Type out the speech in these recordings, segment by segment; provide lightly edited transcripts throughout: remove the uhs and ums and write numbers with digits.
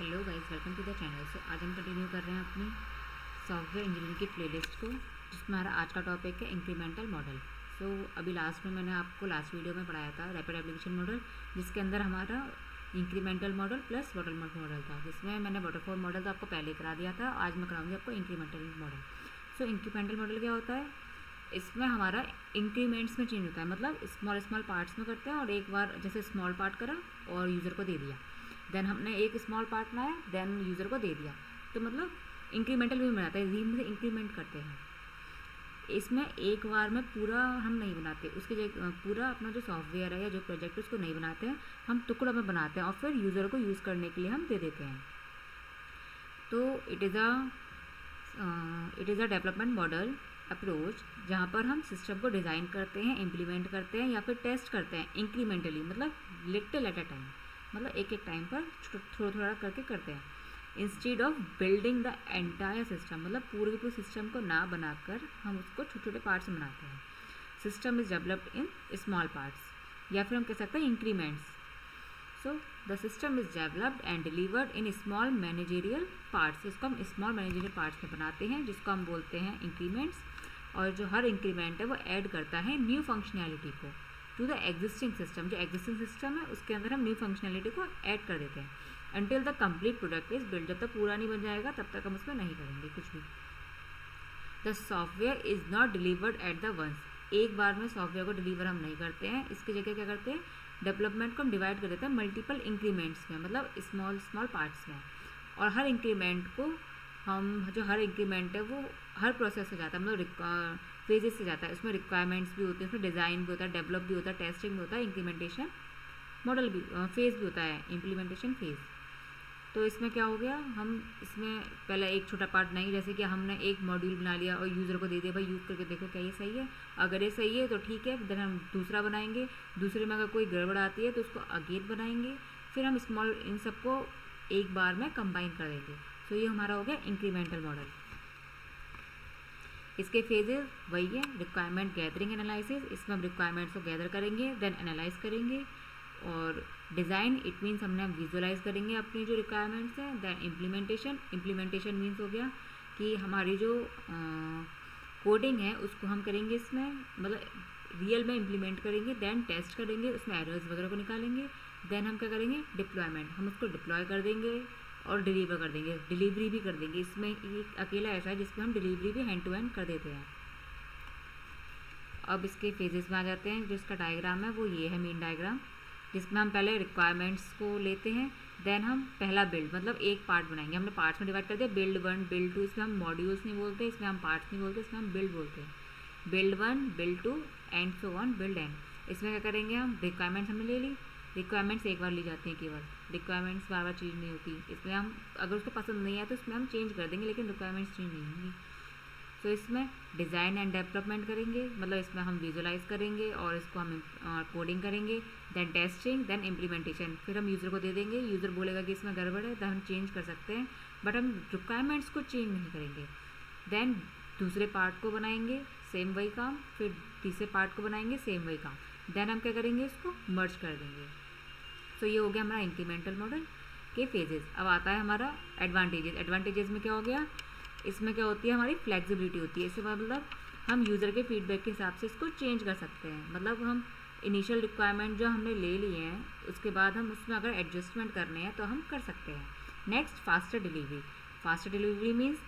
Hello guys, welcome to the channel. So आज हम continue कर रहे हैं अपनी सॉफ्टवेयर इंजीनियरिंग की प्लेलिस्ट को, जिसमें हमारा आज का टॉपिक है इंक्रीमेंटल मॉडल। सो अभी लास्ट में मैंने आपको लास्ट वीडियो में पढ़ाया था रैपिड एप्लीकेशन मॉडल, जिसके अंदर हमारा incremental model plus waterfall model था, जिसमें मैंने वाटरफॉल मॉडल तो आपको पहले करा दिया था। आज मैं कराऊंगी आपको इंक्रीमेंटल मॉडल। सो इंक्रीमेंटल मॉडल क्या होता है? इसमें हमारा इंक्रीमेंट्स में चेंज होता है, मतलब स्मॉल स्मॉल पार्ट्स में करते हैं और एक बार जैसे स्मॉल पार्ट करा और यूज़र को दे दिया, देन हमने एक स्मॉल पार्ट बनाया, देन यूज़र को दे दिया, तो मतलब इंक्रीमेंटल भी बनाते हैं, धीरे धीरे इंक्रीमेंट करते हैं। इसमें एक बार में पूरा हम नहीं बनाते, उसकी जगह पूरा अपना जो सॉफ्टवेयर है या जो प्रोजेक्ट है उसको नहीं बनाते हैं, हम टुकड़ा में बनाते हैं और फिर यूज़र को यूज़ करने के लिए हम दे देते हैं। तो it is a development model approach, जहाँ पर हम सिस्टम को डिज़ाइन करते हैं, इम्प्लीमेंट करते हैं या फिर टेस्ट करते हैं इंक्रीमेंटली, मतलब लिटिल एट अ टाइम, मतलब एक एक टाइम पर थोड़ा थोड़ा करके करते हैं। Instead of building the entire system, मतलब पूरे पूरे सिस्टम को ना बनाकर हम उसको छोटे छोटे पार्ट्स में बनाते हैं। System is developed in small parts, या फिर हम कह सकते हैं increments. So the system is developed and delivered in small managerial parts, इसको हम स्मॉल मैनेजेरियल पार्ट्स में बनाते हैं, जिसको हम बोलते हैं इंक्रीमेंट्स। और जो हर इंक्रीमेंट है वो ऐड करता है न्यू फंक्शनैलिटी को टू द एग्जिस्टिंग सिस्टम, जो एग्जिस्टिंग सिस्टम है उसके अंदर हम न्यू फंक्शनैलिटी को ऐड कर देते हैं। Until the complete product is build, जब तक पूरा नहीं बन जाएगा तब तक हम उसमें नहीं करेंगे कुछ भी। The software is not delivered at the ones, एक बार में सॉफ्टवेयर को डिलीवर हम नहीं करते हैं, इसकी जगह क्या करते हैं, डेवलपमेंट को हम डिवाइड कर देते हैं मल्टीपल इंक्रीमेंट्स में, मतलब स्मॉल स्मॉल पार्ट्स में। और हर इंक्रीमेंट को हम, जो हर इंक्रीमेंट है वो हर प्रोसेस से जाता है, मतलब फेजेस से जाता है, उसमें रिक्वायरमेंट्स भी होती है, उसमें डिज़ाइन भी होता है, डेवलप भी होता है, टेस्टिंग भी होता है, इंप्लीमेंटेशन मॉडल भी फेज़ भी होता है, इम्प्लीमेंटेशन फेज़। तो इसमें क्या हो गया, हम इसमें पहले एक छोटा पार्ट नहीं, जैसे कि हमने एक मॉड्यूल बना लिया और यूज़र को दे दिया, भाई यूज़ करके देखो क्या ये सही है, अगर ये सही है तो ठीक है, फिर हम दूसरा बनाएंगे, दूसरे में अगर कोई गड़बड़ आती है तो उसको अगेन बनाएंगे, फिर हम स्मॉल इन सबको एक बार में कंबाइन कर देंगे। तो ये हमारा हो गया इंक्रीमेंटल मॉडल। इसके फेजेस वही है, रिक्वायरमेंट गैदरिंग एनालिसिस, इसमें हम रिक्वायरमेंट्स को गैदर करेंगे, देन एनालाइज करेंगे। और डिज़ाइन, इट मीन्स हमने विजुअलाइज करेंगे अपनी जो रिक्वायरमेंट्स हैं। देन इम्प्लीमेंटेशन मीन्स हो गया कि हमारी जो कोडिंग है उसको हम करेंगे इसमें, मतलब रियल में इम्प्लीमेंट करेंगे, देन टेस्ट करेंगे, उसमें एरर्स वगैरह को निकालेंगे, देन हम क्या करेंगे, डिप्लॉयमेंट, हम उसको डिप्लॉय कर देंगे और डिलीवर कर देंगे, डिलीवरी भी कर देंगे। इसमें एक अकेला ऐसा है जिसमें हम डिलीवरी भी हैंड टू हैंड कर देते हैं। अब इसके फेजेस में आ जाते हैं, जो इसका डायग्राम है वो ये है मेन डायग्राम, जिसमें हम पहले रिक्वायरमेंट्स को लेते हैं, देन हम पहला बिल्ड, मतलब एक पार्ट बनाएंगे, हमने पार्ट्स में डिवाइड कर दिया, बिल्ड 1 बिल्ड 2, इसमें हम मॉड्यूल्स नहीं बोलते, इसमें हम पार्ट्स नहीं बोलते, इसमें हम बिल्ड बोलते हैं, build 1 build 2 and so on build and. इसमें क्या करेंगे, हम रिक्वायरमेंट्स हमने ले ली, रिक्वायरमेंट्स एक बार ली जाती हैं केवल, रिक्वायरमेंट्स बार बार चेंज नहीं होती, इसमें हम अगर उसको पसंद नहीं आया तो उसमें हम चेंज कर देंगे, लेकिन रिक्वायरमेंट्स चेंज नहीं होंगी। तो इसमें डिज़ाइन एंड डेवलपमेंट करेंगे, मतलब इसमें हम विजुलाइज करेंगे और इसको हम कोडिंग करेंगे, देन टेस्टिंग, देन इम्प्लीमेंटेशन, फिर हम यूज़र को दे देंगे, यूज़र बोलेगा कि इसमें गड़बड़ है तो हम चेंज कर सकते हैं, बट हम रिक्वायरमेंट्स को चेंज नहीं करेंगे। देन दूसरे पार्ट को बनाएंगे, सेम वही काम, फिर तीसरे पार्ट को बनाएंगे, सेम वही काम, देन हम क्या करेंगे, इसको मर्ज कर देंगे। तो ये हो गया हमारा इंक्रीमेंटल मॉडल के फेजेस। अब आता है हमारा एडवांटेजेस। एडवांटेजेस में क्या हो गया, इसमें क्या होती है, हमारी फ्लेक्सिबिलिटी होती है, इससे मतलब हम यूज़र के फीडबैक के हिसाब से इसको चेंज कर सकते हैं, मतलब हम इनिशियल रिक्वायरमेंट जो हमने ले लिए हैं उसके बाद हम उसमें अगर एडजस्टमेंट करने हैं तो हम कर सकते हैं। Next, faster delivery. Faster delivery means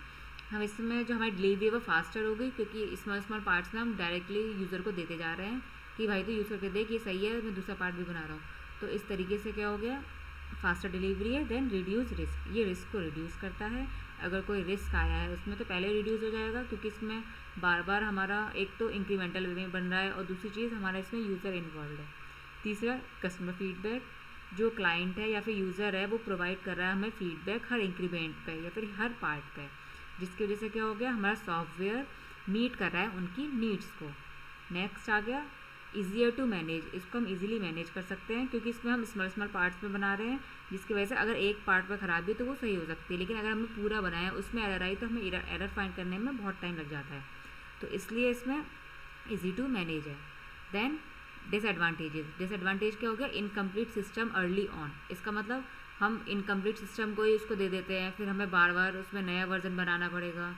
हम इसमें जो हमारी डिलीवरी है वो फास्टर हो गई, क्योंकि स्मॉल स्मॉल पार्ट्स में हम डायरेक्टली यूज़र को देते जा रहे हैं कि भाई तो यूज़ करके देख ये सही है, मैं दूसरा पार्ट भी बना रहा हूँ। तो इस तरीके से क्या हो गया, फास्टर डिलीवरी है। देन रिड्यूस रिस्क, ये रिस्क को रिड्यूस करता है, अगर कोई रिस्क आया है उसमें तो पहले रिड्यूस हो जाएगा, क्योंकि इसमें बार बार हमारा एक तो इंक्रीमेंटल वे में बन रहा है और दूसरी चीज़ हमारा इसमें यूज़र इन्वॉल्व है। तीसरा, कस्टमर फीडबैक, जो क्लाइंट है या फिर यूज़र है वो प्रोवाइड कर रहा है हमें फीडबैक हर इंक्रीमेंट पे या फिर हर पार्ट पे, जिसकी वजह से क्या हो गया, हमारा सॉफ्टवेयर मीट कर रहा है उनकी नीड्स को। नेक्स्ट आ गया ईजियर टू मैनेज, इसको हम इजीली मैनेज कर सकते हैं, क्योंकि इसमें हम स्मॉल स्मॉल पार्ट्स में बना रहे हैं, जिसकी वजह से अगर एक पार्ट पर खराबी है तो वो सही हो सकती है, लेकिन अगर हमने पूरा बनाया उसमें एरर आई तो हमें एरर फाइंड करने में बहुत टाइम लग जाता है, तो इसलिए इसमें ईजी टू मैनेज है। देन डिसएडवांटेजेस, डिसएडवांटेज क्या हो गया, इनकम्प्लीट सिस्टम अर्ली ऑन, इसका मतलब हम इनकम्प्लीट सिस्टम को ही उसको दे देते हैं, फिर हमें बार बार उसमें नया वर्जन बनाना पड़ेगा,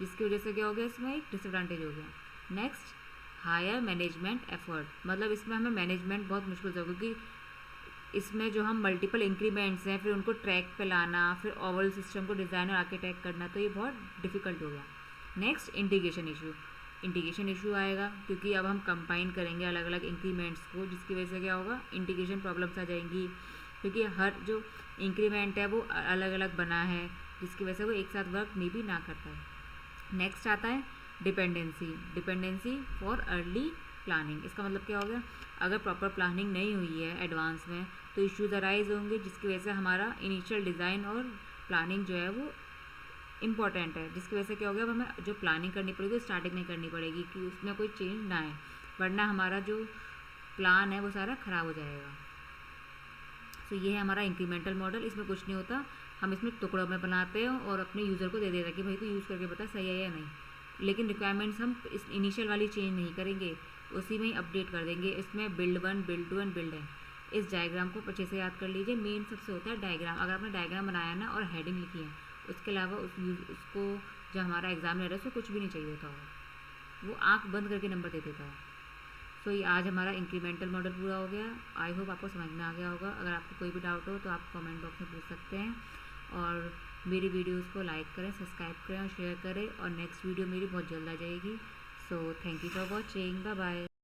जिसकी वजह से क्या हो गया, इसमें एक डिसएडवांटेज हो गया। नेक्स्ट, हायर मैनेजमेंट एफर्ट, मतलब इसमें हमें मैनेजमेंट बहुत मुश्किल से होगा, क्योंकि इसमें जो हम मल्टीपल इंक्रीमेंट्स हैं फिर उनको ट्रैक पे लाना, फिर ओवरऑल सिस्टम को डिज़ाइन और आर्किटेक्ट करना, तो ये बहुत डिफ़िकल्ट हो गया। Next, integration issue. Integration issue आएगा क्योंकि अब हम कंबाइन करेंगे अलग अलग इंक्रीमेंट्स को, जिसकी वजह से क्या होगा, इंटीग्रेशन प्रॉब्लम्स आ जाएंगी, क्योंकि हर जो इंक्रीमेंट है वो अलग अलग बना है, जिसकी वजह से वो एक साथ वर्क नहीं भी ना कर पाए। नेक्स्ट आता है dependency. Dependency for early planning, इसका मतलब क्या हो गया, अगर प्रॉपर प्लानिंग नहीं हुई है एडवांस में तो इश्यूज अराइज होंगे, जिसकी वजह से हमारा इनिशियल डिज़ाइन और प्लानिंग जो है वो इम्पॉर्टेंट है, जिसकी वजह से क्या हो गया, अब हमें जो प्लानिंग करनी पड़ेगी वो स्टार्टिंग में करनी पड़ेगी कि उसमें कोई चेंज ना आए, वरना हमारा जो प्लान है वो सारा ख़राब हो जाएगा। तो ये है हमारा इंक्रीमेंटल मॉडल। इसमें कुछ नहीं होता, हम इसमें टुकड़ों में बनाते हैं और अपने यूज़र को दे देते हैं कि भाई तू यूज़ करके बता सही है या नहीं, लेकिन रिक्वायरमेंट्स हम इस इनिशियल वाली चेंज नहीं करेंगे, उसी में ही अपडेट कर देंगे। इसमें बिल्ड 1, बिल्ड 2 एंड बिल्ड है। इस डायग्राम को अच्छे से याद कर लीजिए। मेन सबसे होता है डायग्राम। अगर आपने डायग्राम बनाया ना और हेडिंग लिखी है, उसके अलावा उसको जो हमारा एग्जामिनर है उसको कुछ भी नहीं चाहिए होता होगा, वो आँख बंद करके नंबर दे देता है। सो ये आज हमारा इंक्रीमेंटल मॉडल पूरा हो गया। आई होप आपको समझ में आ गया होगा। अगर आपको कोई भी डाउट हो तो आप कमेंट बॉक्स में पूछ सकते हैं, और मेरी वीडियोस को लाइक करें, सब्सक्राइब करें और शेयर करें, और नेक्स्ट वीडियो मेरी बहुत जल्द आ जाएगी। So thank you for watching, bye bye.